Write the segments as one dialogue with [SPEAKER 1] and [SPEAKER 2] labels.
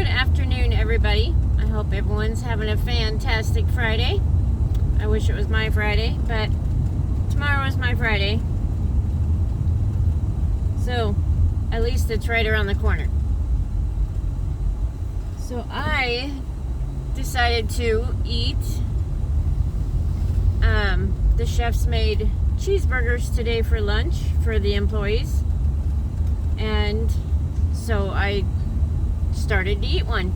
[SPEAKER 1] Good afternoon, everybody. I hope everyone's having a fantastic Friday. I wish it was my Friday, but tomorrow is my Friday. So, at least it's right around the corner. So I decided to eat. The chefs made cheeseburgers today for lunch for the employees. And so I started to eat one.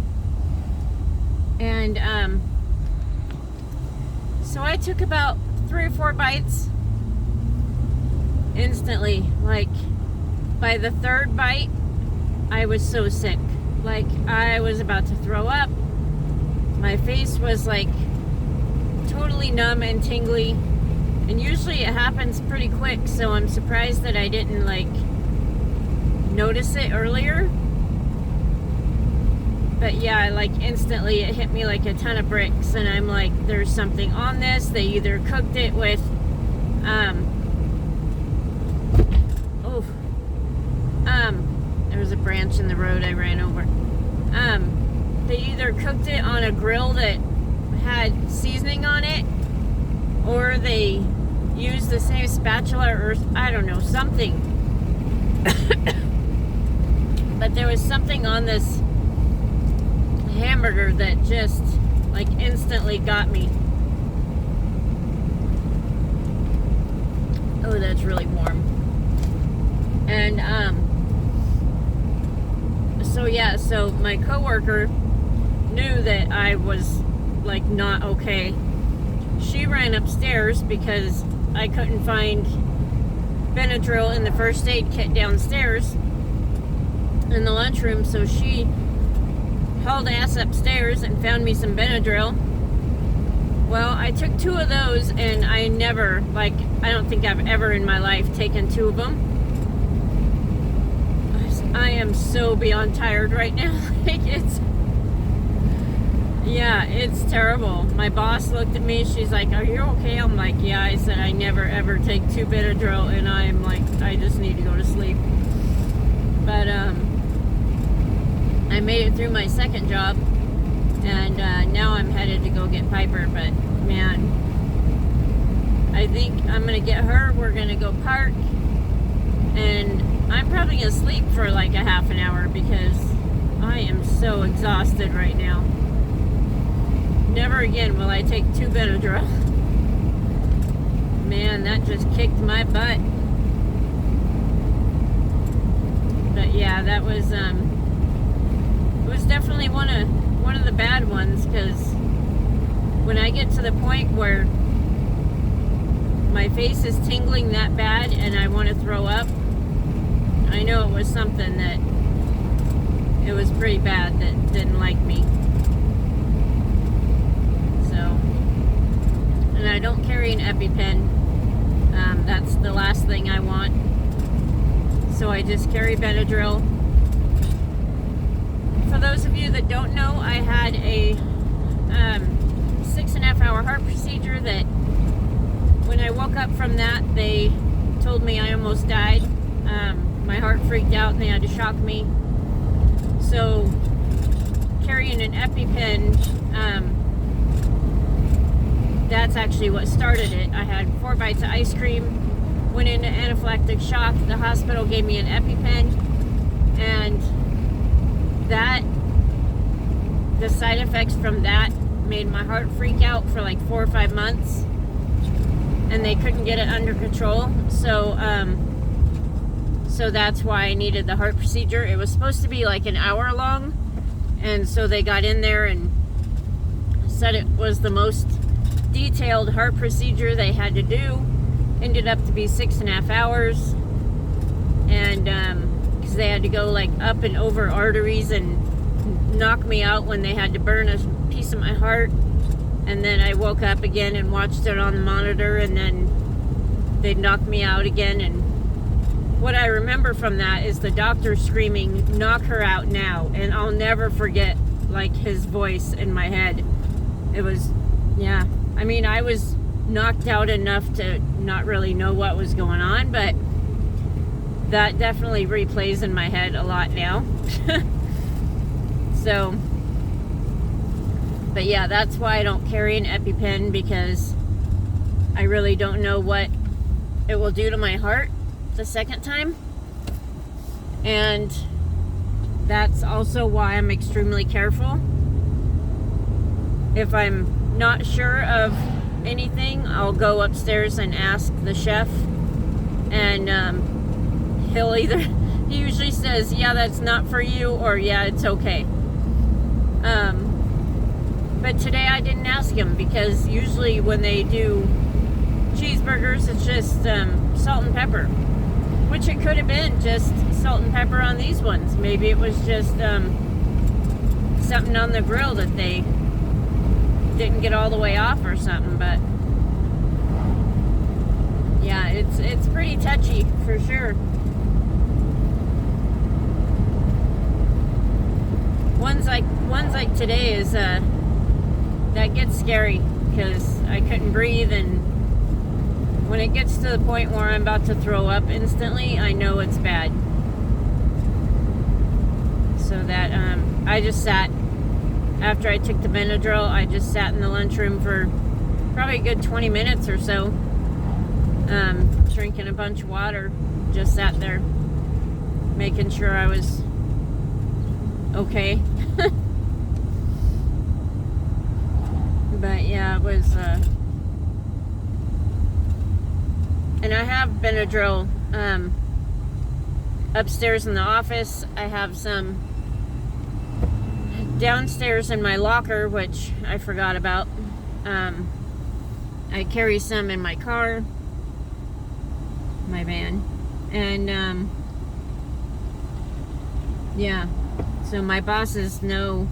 [SPEAKER 1] And so I took about 3 or 4 bites instantly. Like by the 3rd bite, I was so sick. Like I was about to throw up. My face was like totally numb and tingly. And usually it happens pretty quick, so I'm surprised that I didn't like notice it earlier. But yeah, like instantly it hit me like a ton of bricks, and I'm like, there's something on this. They either cooked it with there was a branch in the road I ran over. They either cooked it on a grill that had seasoning on it, or they used the same spatula, or I don't know, something. But there was something on this hamburger that just like instantly got me. Oh, that's really warm. And so my coworker knew that I was like not okay. She ran upstairs because I couldn't find Benadryl in the first aid kit downstairs in the lunchroom, so she hauled ass upstairs and found me some Benadryl. Well, I took 2 of those, and I don't think I've ever in my life taken 2 of them. I am so beyond tired right now. Like it's terrible. My boss looked at me, she's like, "Are you okay?" I'm like, "Yeah." I said, "I never ever take 2 Benadryl, and I'm like, I just need to go to sleep." But I made it through my second job, and now I'm headed to go get Piper. But man, I think I'm gonna get her. We're gonna go park, and I'm probably gonna sleep for like a half an hour because I am so exhausted right now. Never again will I take 2 Benadryl. Man, that just kicked my butt. But yeah, that was it was definitely one of the bad ones, because when I get to the point where my face is tingling that bad and I want to throw up, I know it was something that it was pretty bad that didn't like me. So, and I don't carry an EpiPen. That's the last thing I want. So I just carry Benadryl. For those of you that don't know, I had a 6.5 hour heart procedure that when I woke up from that, they told me I almost died. My heart freaked out and they had to shock me. So carrying an EpiPen, that's actually what started it. I had 4 bites of ice cream, went into anaphylactic shock. The hospital gave me an EpiPen, and the side effects from that made my heart freak out for like 4 or 5 months, and they couldn't get it under control. So that's why I needed the heart procedure. It was supposed to be like an hour long, and so they got in there and said it was the most detailed heart procedure they had to do. Ended up to be 6.5 hours, and because they had to go like up and over arteries and knock me out when they had to burn a piece of my heart. And then I woke up again and watched it on the monitor, and then they'd knock me out again. And what I remember from that is the doctor screaming, "Knock her out now." And I'll never forget like his voice in my head. It was, yeah, I mean, I was knocked out enough to not really know what was going on, but that definitely replays in my head a lot now. So, but yeah, that's why I don't carry an EpiPen, because I really don't know what it will do to my heart the second time. And that's also why I'm extremely careful. If I'm not sure of anything, I'll go upstairs and ask the chef, and he usually says, yeah, that's not for you, or yeah, it's okay. But today I didn't ask him, because usually when they do cheeseburgers, it's just salt and pepper, which it could have been just salt and pepper on these ones. Maybe it was just something on the grill that they didn't get all the way off or something. But yeah, it's pretty touchy for sure. Ones like today is that gets scary, because I couldn't breathe, and when it gets to the point where I'm about to throw up instantly, I know it's bad. So that I just sat, after I took the Benadryl, I just sat in the lunchroom for probably a good 20 minutes or so, drinking a bunch of water. Just sat there making sure I was okay. But yeah, it was and I have Benadryl upstairs in the office. I have some downstairs in my locker, which I forgot about. I carry some in my car, my van, and yeah, so my bosses know,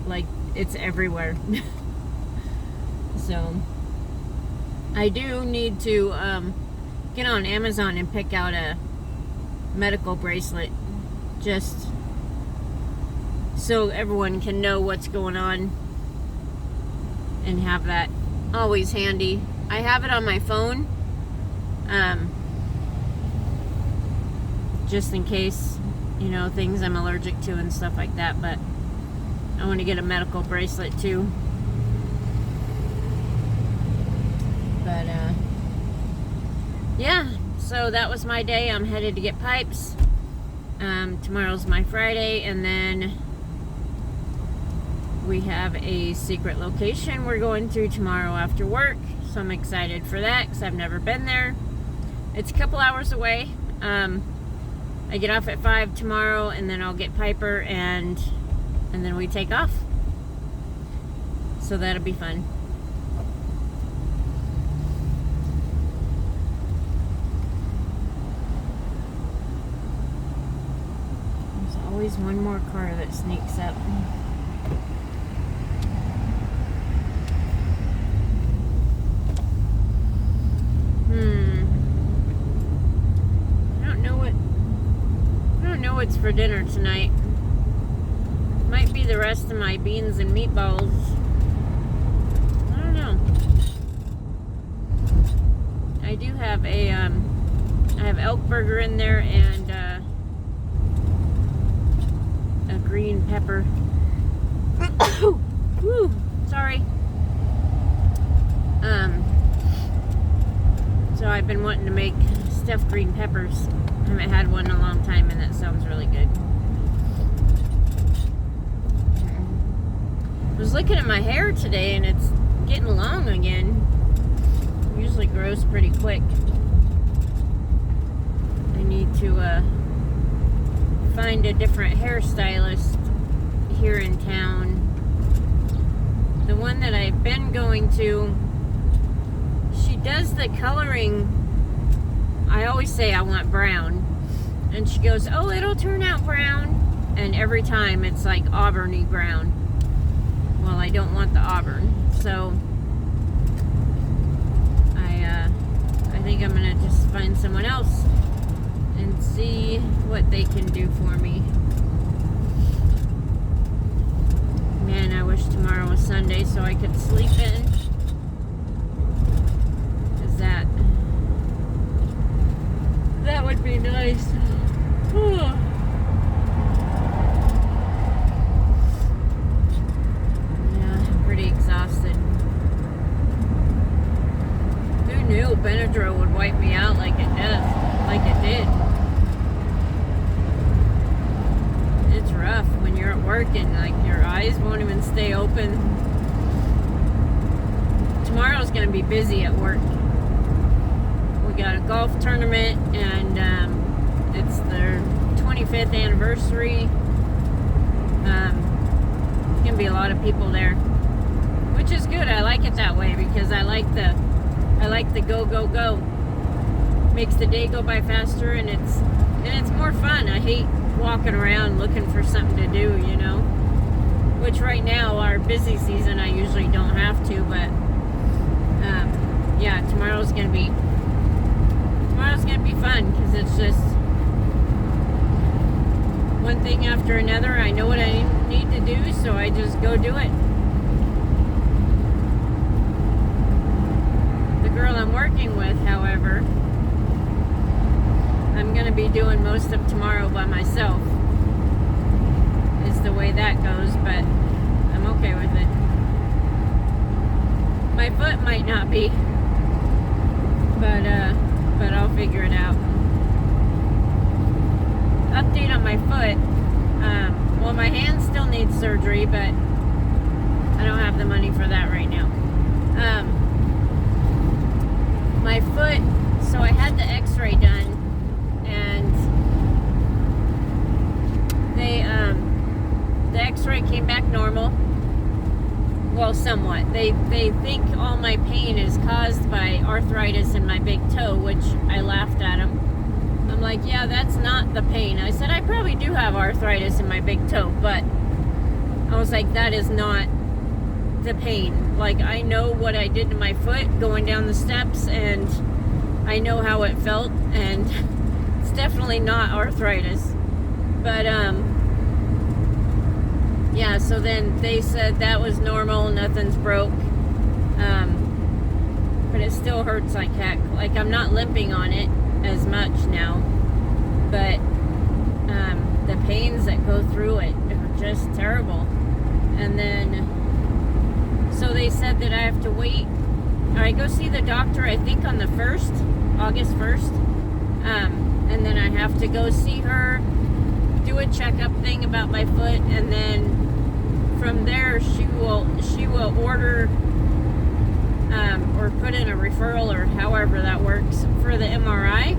[SPEAKER 1] like, it's everywhere. So I do need to get on Amazon and pick out a medical bracelet, just so everyone can know what's going on and have that always handy. I have it on my phone, just in case, you know, things I'm allergic to and stuff like that. But I want to get a medical bracelet too. But yeah, so that was my day. I'm headed to get pipes. Tomorrow's my Friday, and then we have a secret location we're going to tomorrow after work. So I'm excited for that, because I've never been there. It's a couple hours away. I get off at 5 tomorrow, and then I'll get Piper, and then we take off. So that'll be fun. There's always one more car that sneaks up. I don't know what's for dinner tonight. Might be the rest of my beans and meatballs. I don't know. I do have I have elk burger in there, and a green pepper. Woo, sorry. So I've been wanting to make stuffed green peppers. I haven't had one in a long time, and that sounds really good. I was looking at my hair today, and it's getting long again. It usually grows pretty quick. I need to find a different hairstylist here in town. The one that I've been going to, she does the coloring. I always say I want brown, and she goes, oh, it'll turn out brown, and every time it's like auburny brown. Well, I don't want the auburn, so I think I'm gonna just find someone else and see what they can do for me. Man, I wish tomorrow was Sunday so I could sleep in. Cause that would be nice. work and like your eyes won't even stay open. Tomorrow's going to be busy at work. We got a golf tournament and it's their 25th anniversary. It's going to be a lot of people there, which is good. I like it that way because I like the go, go, go. Makes the day go by faster and it's more fun. I hate walking around looking for something to do, you know. Which right now, our busy season, I usually don't have to, but yeah, tomorrow's gonna be fun because it's just one thing after another. I know what I need to do, so I just go do it. The girl I'm working with, however, I'm going to be doing most of tomorrow by myself, is the way that goes, but I'm okay with it. My foot might not be, but I'll figure it out. Update on my foot. Well, my hand still needs surgery, but I don't have the money for that right now. My foot, so I had the x-ray done, and the x-ray came back normal. Well, somewhat. They think all my pain is caused by arthritis in my big toe, which I laughed at them. I'm like, yeah, that's not the pain. I said, I probably do have arthritis in my big toe, but I was like, that is not the pain. Like, I know what I did to my foot going down the steps, and I know how it felt, and it's definitely not arthritis. But, yeah, so then they said that was normal, nothing's broke. But it still hurts like heck. Like, I'm not limping on it as much now, but the pains that go through it are just terrible. And then, so they said that I have to wait. I go see the doctor, I think on the 1st, August 1st, and then I have to go see her, do a checkup thing about my foot, and then from there she will order or put in a referral, or however that works, for the MRI,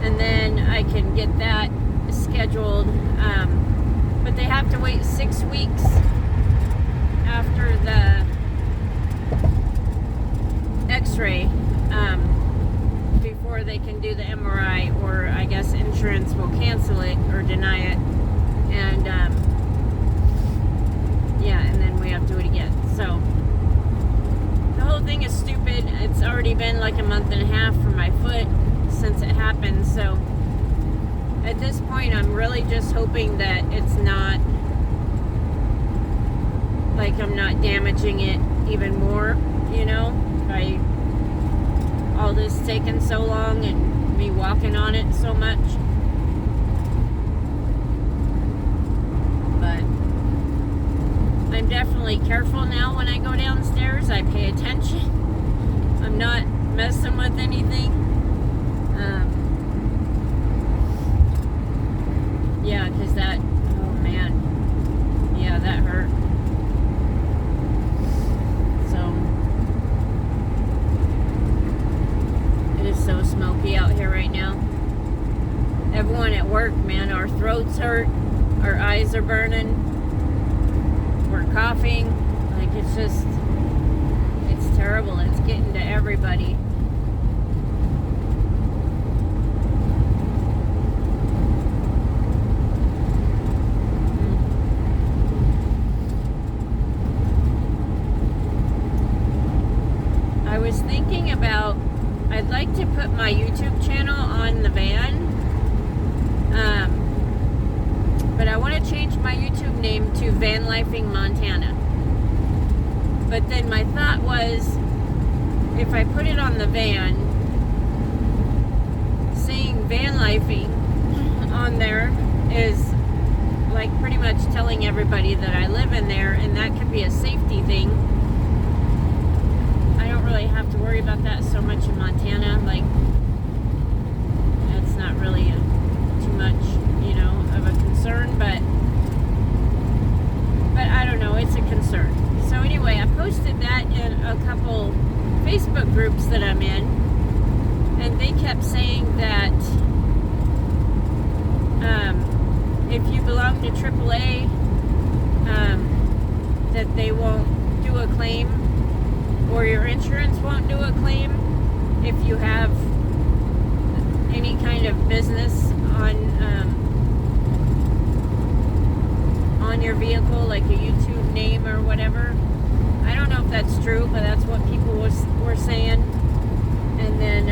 [SPEAKER 1] and then I can get that scheduled, but they have to wait 6 weeks after the x-ray before they can do the MRI, or I guess insurance will cancel it or deny it, and yeah, and then we have to do it again. So the whole thing is stupid. It's already been like a month and a half for my foot since it happened, so at this point I'm really just hoping that it's not, like, I'm not damaging it even more, you know, by all this taking so long and me walking on it so much. But I'm definitely careful now when I go downstairs. I pay attention. I'm not messing with anything. Yeah, because that, oh man, yeah, that hurt. So it is so smoky out here right now. Everyone at work, man, our throats hurt, our eyes are burning, we're coughing. Like, it's just, it's terrible. It's getting to everybody. I was thinking about, I'd like to put my YouTube channel on the van, but I want to change my YouTube name to Van Lifing Montana. But then my thought was, if I put it on the van, saying Van Lifing on there is like pretty much telling everybody that I live in there, and that could be a safety thing. I don't really have to worry about that so much in Montana. Like, that's not really too much, you know, of a concern, but if you belong to AAA, that they won't do a claim, or your insurance won't do a claim if you have any kind of business on your vehicle, like a YouTube name or whatever. I don't know if that's true, but that's what people were saying. And then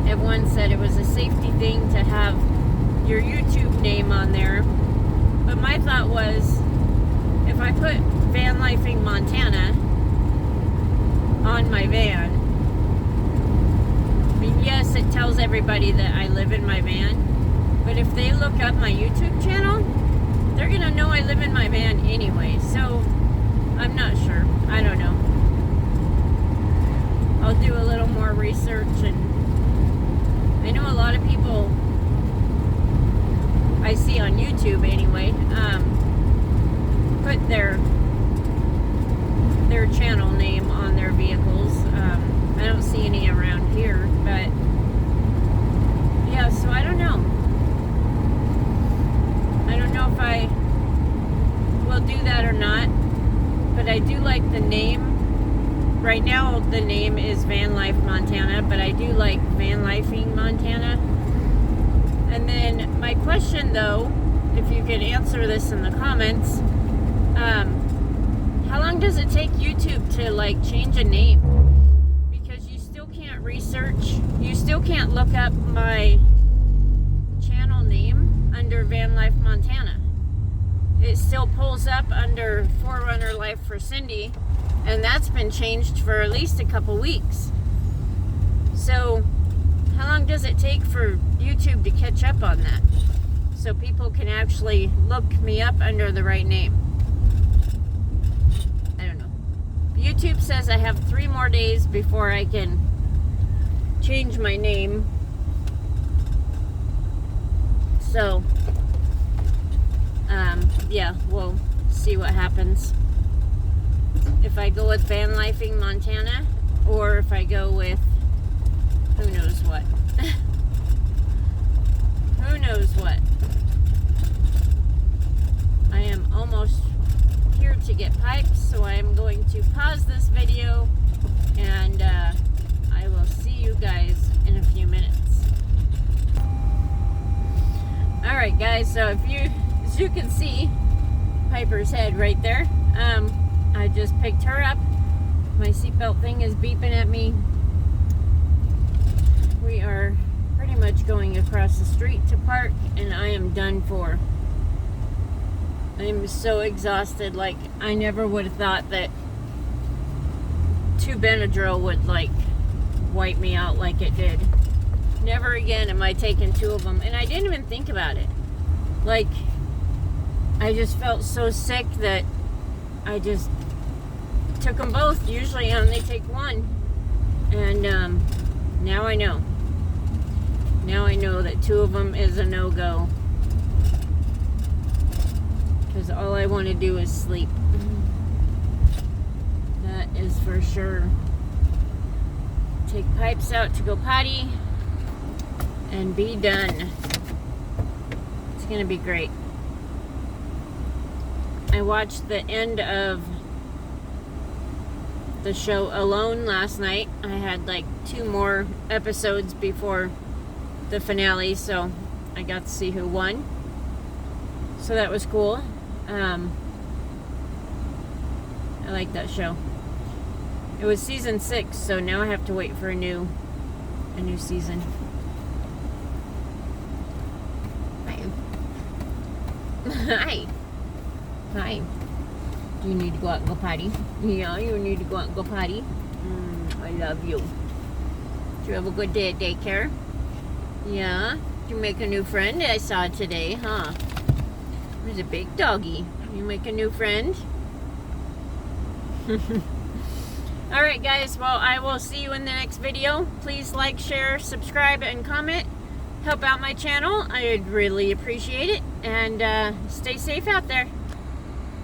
[SPEAKER 1] everyone said it was a safety thing to have your YouTube name on there. But my thought was, if I put Van Lifing Montana on my van, I mean, yes, it tells everybody that I live in my van, but if they look up my YouTube channel, they're gonna know I live in my van anyway. So I'm not sure. I don't know. I'll do a little more research, and I know a lot of people I see on YouTube anyway, put their channel name on their vehicles. I don't see any around here, but yeah, so I don't know. I don't know if I will do that or not, but I do like the name. Right now the name is Van Life Montana, but I do like Van Lifing Montana. And then my question though, if you could answer this in the comments, how long does it take YouTube to like change a name? Because you still can't research, you still can't look up my channel name under Van Life Montana. It still pulls up under Forerunner Life for Cindy, and that's been changed for at least a couple weeks. So how long does it take for YouTube to catch up on that, so people can actually look me up under the right name? I don't know. YouTube says I have 3 more days before I can change my name. So yeah, we'll see what happens. If I go with Van Lifing Montana, or if I go with who knows what. Who knows what. I am almost here to get pipes, so I am going to pause this video, and I will see you guys in a few minutes. Alright guys, so as you can see, Piper's head right there. I just picked her up. My seatbelt thing is beeping at me. We are pretty much going across the street to park, and I am done for. I'm so exhausted. Like, I never would have thought that 2 Benadryl would like wipe me out like it did. Never again am I taking 2 of them, and I didn't even think about it. Like, I just felt so sick that I just took them both. Usually I only take 1, and now I know. Now I know that 2 of them is a no-go, because all I want to do is sleep. That is for sure. Take Pipes out to go potty and be done. It's gonna be great. I watched the end of the show Alone last night. I had like 2 more episodes before the finale, so I got to see who won. So that was cool. I like that show. It was season 6, so now I have to wait for a new season. Hi. Hi. Do you need to go out and go potty? Yeah, you need to go out and go potty. I love you. Did you have a good day at daycare? Yeah? Did you make a new friend I saw today, huh? There's a big doggy. You make a new friend? Alright guys, well, I will see you in the next video. Please like, share, subscribe, and comment. Help out my channel. I'd really appreciate it. And stay safe out there.